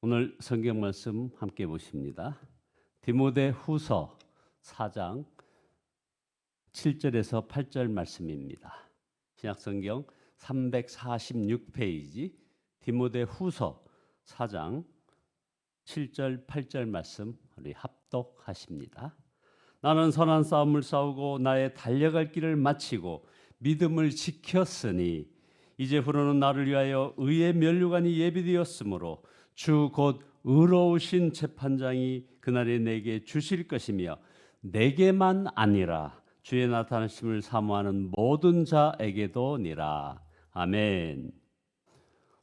오늘 성경 말씀 함께 보십니다. 디모데후서 4장 7절에서 8절 말씀입니다. 신약성경 346페이지 디모데후서 4장 7절 8절 말씀 우리 합독하십니다. 나는 선한 싸움을 싸우고 나의 달려갈 길을 마치고 믿음을 지켰으니 이제후로는 나를 위하여 의의 면류관이 예비되었으므로 주 곧 의로우신 재판장이 그날에 내게 주실 것이며 내게만 아니라 주의 나타나심을 사모하는 모든 자에게도니라. 아멘.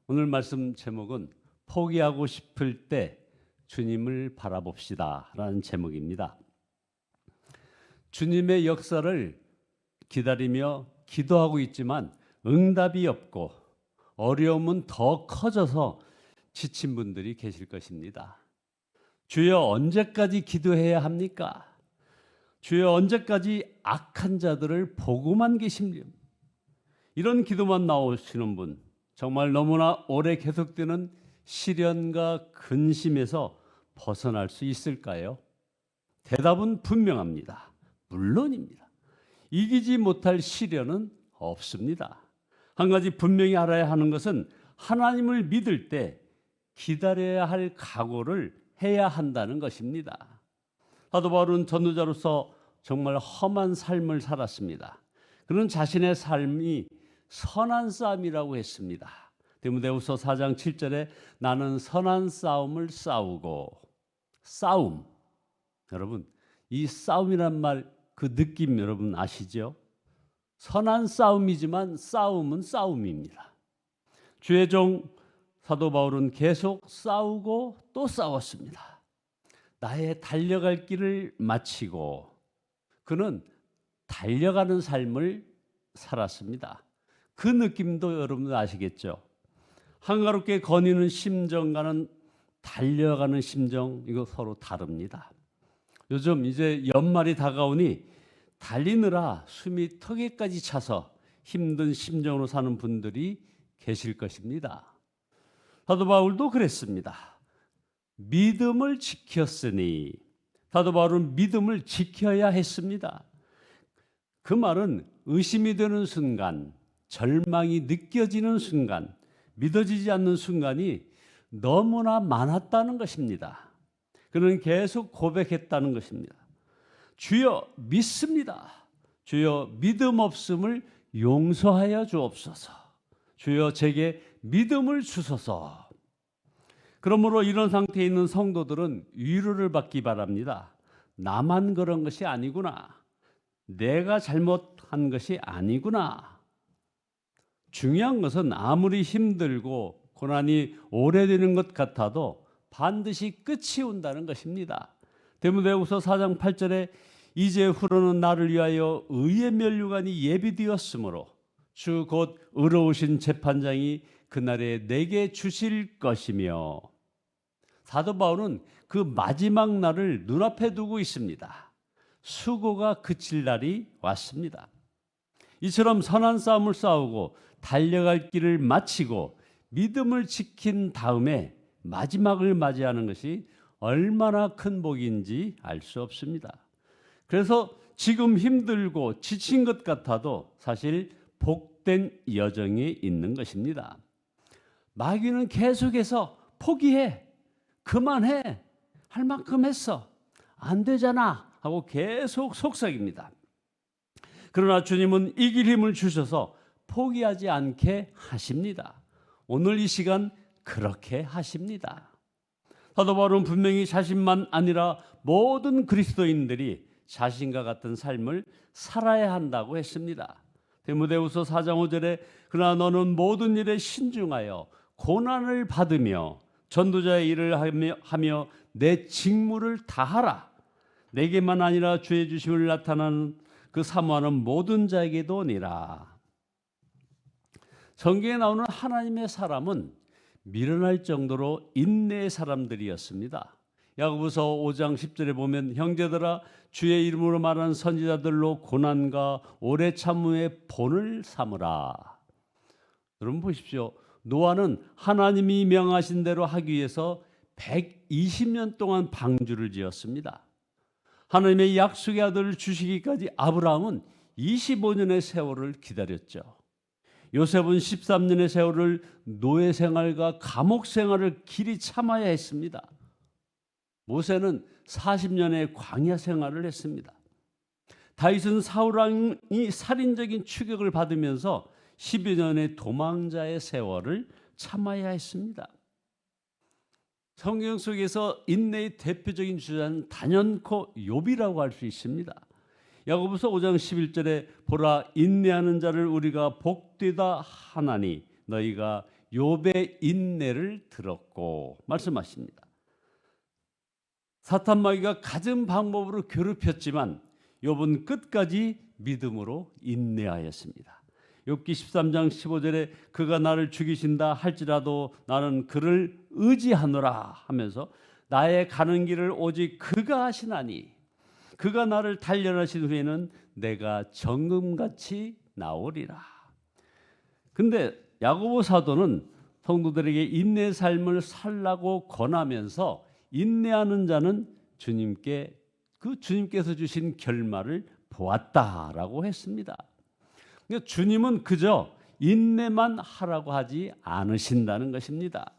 오늘 말씀 제목은 포기하고 싶을 때 주님을 바라봅시다 라는 제목입니다. 주님의 역사를 기다리며 기도하고 있지만 응답이 없고 어려움은 더 커져서 지친 분들이 계실 것입니다. 주여 언제까지 기도해야 합니까? 주여 언제까지 악한 자들을 보고만 계십니까? 이런 기도만 나오시는 분, 정말 너무나 오래 계속되는 시련과 근심에서 벗어날 수 있을까요? 대답은 분명합니다. 물론입니다. 이기지 못할 시련은 없습니다. 한 가지 분명히 알아야 하는 것은 하나님을 믿을 때 기다려야 할 각오를 해야 한다는 것입니다. 사도 바울은 전도자로서 정말 험한 삶을 살았습니다. 그는 자신의 삶이 선한 싸움이라고 했습니다. 디모데후서 4장 7절에 나는 선한 싸움을 싸우고 싸움. 여러분, 이 싸움이란 말 그 느낌 여러분 아시죠? 선한 싸움이지만 싸움은 싸움입니다. 주의 종 사도 바울은 계속 싸우고 또 싸웠습니다. 나의 달려갈 길을 마치고 그는 달려가는 삶을 살았습니다. 그 느낌도 여러분 아시겠죠? 한가롭게 거니는 심정과는 달려가는 심정, 이거 서로 다릅니다. 요즘 이제 연말이 다가오니 달리느라 숨이 턱에까지 차서 힘든 심정으로 사는 분들이 계실 것입니다. 사도 바울도 그랬습니다. 믿음을 지켰으니, 사도 바울은 믿음을 지켜야 했습니다. 그 말은 의심이 되는 순간, 절망이 느껴지는 순간, 믿어지지 않는 순간이 너무나 많았다는 것입니다. 그는 계속 고백했다는 것입니다. 주여 믿습니다. 주여 믿음 없음을 용서하여 주옵소서. 주여 제게 믿음을 주소서. 그러므로 이런 상태에 있는 성도들은 위로를 받기 바랍니다. 나만 그런 것이 아니구나. 내가 잘못한 것이 아니구나. 중요한 것은 아무리 힘들고 고난이 오래되는 것 같아도 반드시 끝이 온다는 것입니다. 디모데후서 4장 8절에 이제후로는 나를 위하여 의의 면류관이 예비되었으므로 주 곧 의로우신 재판장이 그날에 내게 주실 것이며, 사도 바울은 그 마지막 날을 눈앞에 두고 있습니다. 수고가 그칠 날이 왔습니다. 이처럼 선한 싸움을 싸우고 달려갈 길을 마치고 믿음을 지킨 다음에 마지막을 맞이하는 것이 얼마나 큰 복인지 알 수 없습니다. 그래서 지금 힘들고 지친 것 같아도 사실 복된 여정이 있는 것입니다. 마귀는 계속해서 포기해, 그만해, 할 만큼 했어, 안 되잖아 하고 계속 속삭입니다. 그러나 주님은 이길 힘을 주셔서 포기하지 않게 하십니다. 오늘 이 시간 그렇게 하십니다. 사도 바울은 분명히 자신만 아니라 모든 그리스도인들이 자신과 같은 삶을 살아야 한다고 했습니다. 디모데후서 4장 5절에 그러나 너는 모든 일에 신중하여 고난을 받으며 전도자의 일을 하며 내 직무를 다하라. 내게만 아니라 주의 주심을 나타나는 그 사모하는 모든 자에게도니라. 성경에 나오는 하나님의 사람은 미련할 정도로 인내의 사람들이었습니다. 야고보서 5장 10절에 보면 형제들아 주의 이름으로 말하는 선지자들로 고난과 오래 참음의 본을 삼으라. 여러분 보십시오. 노아는 하나님이 명하신 대로 하기 위해서 120년 동안 방주를 지었습니다. 하나님의 약속의 아들을 주시기까지 아브라함은 25년의 세월을 기다렸죠. 요셉은 13년의 세월을 노예 생활과 감옥 생활을 길이 참아야 했습니다. 모세는 40년의 광야 생활을 했습니다. 다윗은 사울 왕이 살인적인 추격을 받으면서 10여 년의 도망자의 세월을 참아야 했습니다. 성경 속에서 인내의 대표적인 주자는 단연코 욥이라고 할 수 있습니다. 야고보서 5장 11절에 보라 인내하는 자를 우리가 복되다 하나니 너희가 욥의 인내를 들었고 말씀하십니다. 사탄 마귀가 갖은 방법으로 괴롭혔지만 욥은 끝까지 믿음으로 인내하였습니다. 욥기 13장 15절에 그가 나를 죽이신다 할지라도 나는 그를 의지하노라 하면서 나의 가는 길을 오직 그가 하시나니 그가 나를 단련하신 후에는 내가 정금같이 나오리라. 근데 야고보 사도는 성도들에게 인내의 삶을 살라고 권하면서 인내하는 자는 주님께서 주신 결말을 보았다라고 했습니다. 그러니까 주님은 그저 인내만 하라고 하지 않으신다는 것입니다.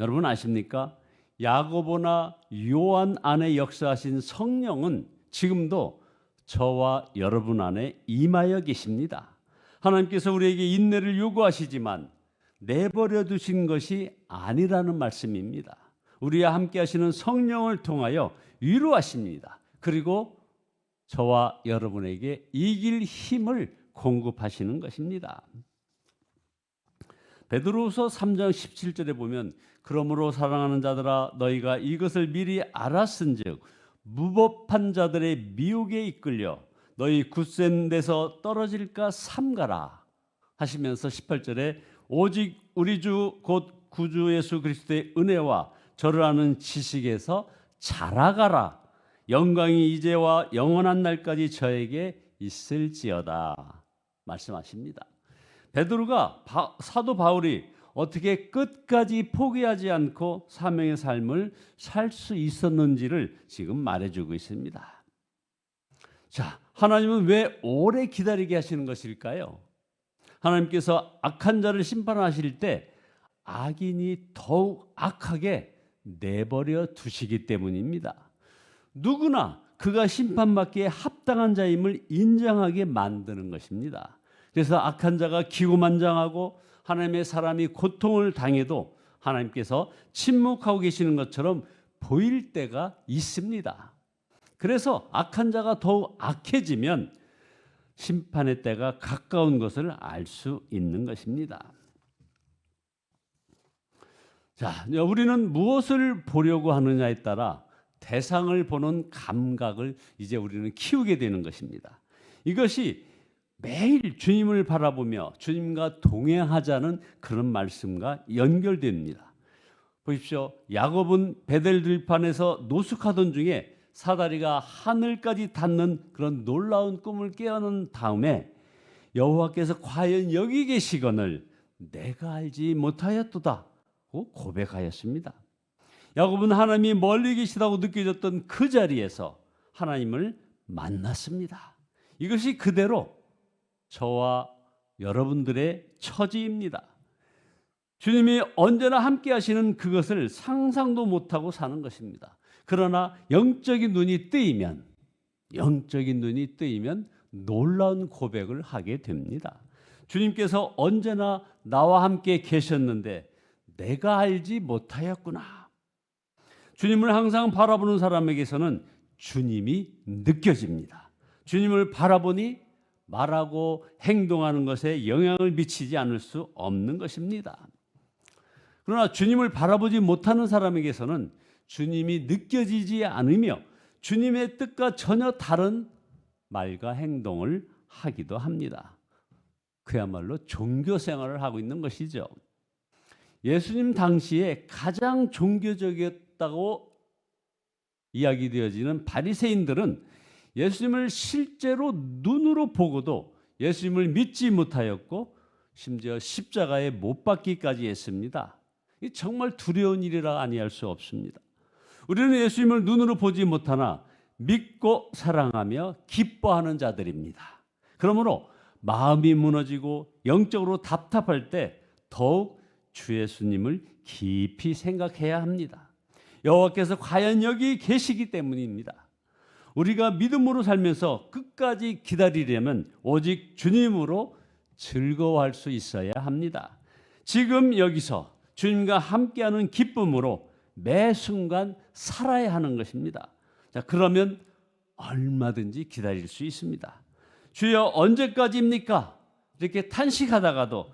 여러분 아십니까? 야고보나 요한 안에 역사하신 성령은 지금도 저와 여러분 안에 임하여 계십니다. 하나님께서 우리에게 인내를 요구하시지만 내버려 두신 것이 아니라는 말씀입니다. 우리와 함께 하시는 성령을 통하여 위로하십니다. 그리고 저와 여러분에게 이길 힘을 공급하시는 것입니다. 베드로후서 3장 17절에 보면 그러므로 사랑하는 자들아 너희가 이것을 미리 알았은즉 무법한 자들의 미혹에 이끌려 너희 굳센 데서 떨어질까 삼가라 하시면서 18절에 오직 우리 주 곧 구주 예수 그리스도의 은혜와 저를 아는 지식에서 자라가라 영광이 이제와 영원한 날까지 저에게 있을지어다 말씀하십니다. 베드로가 사도 바울이 어떻게 끝까지 포기하지 않고 사명의 삶을 살 수 있었는지를 지금 말해주고 있습니다. 자, 하나님은 왜 오래 기다리게 하시는 것일까요? 하나님께서 악한 자를 심판하실 때 악인이 더욱 악하게 내버려 두시기 때문입니다. 누구나 그가 심판받기에 합당한 자임을 인정하게 만드는 것입니다. 그래서 악한 자가 기고만장하고 하나님의 사람이 고통을 당해도 하나님께서 침묵하고 계시는 것처럼 보일 때가 있습니다. 그래서 악한 자가 더욱 악해지면 심판의 때가 가까운 것을 알 수 있는 것입니다. 자, 우리는 무엇을 보려고 하느냐에 따라 대상을 보는 감각을 이제 우리는 키우게 되는 것입니다. 이것이 매일 주님을 바라보며 주님과 동행하자는 그런 말씀과 연결됩니다. 보십시오. 야곱은 베델 들판에서 노숙하던 중에 사다리가 하늘까지 닿는 그런 놀라운 꿈을 깨어난 다음에 여호와께서 과연 여기 계시거늘 내가 알지 못하였도다 고 고백하였습니다. 야곱은 하나님이 멀리 계시다고 느껴졌던 그 자리에서 하나님을 만났습니다. 이것이 그대로 저와 여러분들의 처지입니다. 주님이 언제나 함께 하시는 그것을 상상도 못하고 사는 것입니다. 그러나 영적인 눈이 뜨이면 놀라운 고백을 하게 됩니다. 주님께서 언제나 나와 함께 계셨는데 내가 알지 못하였구나. 주님을 항상 바라보는 사람에게서는 주님이 느껴집니다. 주님을 바라보니 말하고 행동하는 것에 영향을 미치지 않을 수 없는 것입니다. 그러나 주님을 바라보지 못하는 사람에게서는 주님이 느껴지지 않으며 주님의 뜻과 전혀 다른 말과 행동을 하기도 합니다. 그야말로 종교 생활을 하고 있는 것이죠. 예수님 당시에 가장 종교적이었다고 이야기되어지는 바리새인들은 예수님을 실제로 눈으로 보고도 예수님을 믿지 못하였고 심지어 십자가에 못 박기까지 했습니다. 이 정말 두려운 일이라 아니할 수 없습니다. 우리는 예수님을 눈으로 보지 못하나 믿고 사랑하며 기뻐하는 자들입니다. 그러므로 마음이 무너지고 영적으로 답답할 때 더욱 주 예수님을 깊이 생각해야 합니다. 여호와께서 과연 여기 계시기 때문입니다. 우리가 믿음으로 살면서 끝까지 기다리려면 오직 주님으로 즐거워할 수 있어야 합니다. 지금 여기서 주님과 함께하는 기쁨으로 매 순간 살아야 하는 것입니다. 자, 그러면 얼마든지 기다릴 수 있습니다. 주여 언제까지입니까? 이렇게 탄식하다가도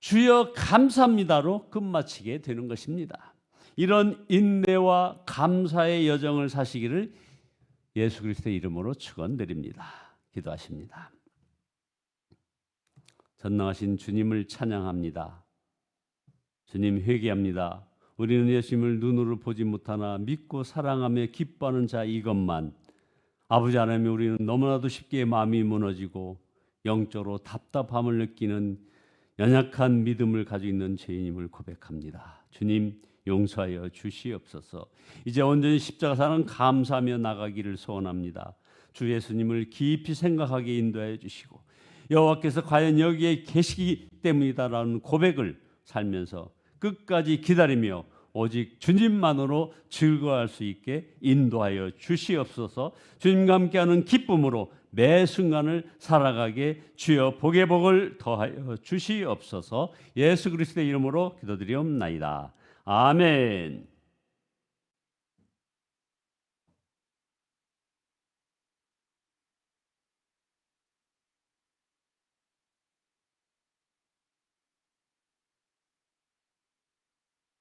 주여 감사합니다로 끝마치게 되는 것입니다. 이런 인내와 감사의 여정을 사시기를 예수 그리스도의 이름으로 축원드립니다. 기도하십니다. 전능하신 주님을 찬양합니다. 주님 회개합니다. 우리는 예수님을 눈으로 보지 못하나 믿고 사랑하며 기뻐하는 자 이것만, 아버지 하나님, 우리는 너무나도 쉽게 마음이 무너지고 영적으로 답답함을 느끼는 연약한 믿음을 가지고 있는 죄인임을 고백합니다. 주님 용서하여 주시옵소서. 이제 온전히 십자가 사랑 감사하며 나가기를 소원합니다. 주 예수님을 깊이 생각하게 인도하여 주시고 여호와께서 과연 여기에 계시기 때문이다라는 고백을 살면서 끝까지 기다리며 오직 주님만으로 즐거워할 수 있게 인도하여 주시옵소서. 주님과 함께하는 기쁨으로 매 순간을 살아가게 주여 복의 복을 더하여 주시옵소서. 예수 그리스도의 이름으로 기도드리옵나이다. 아멘.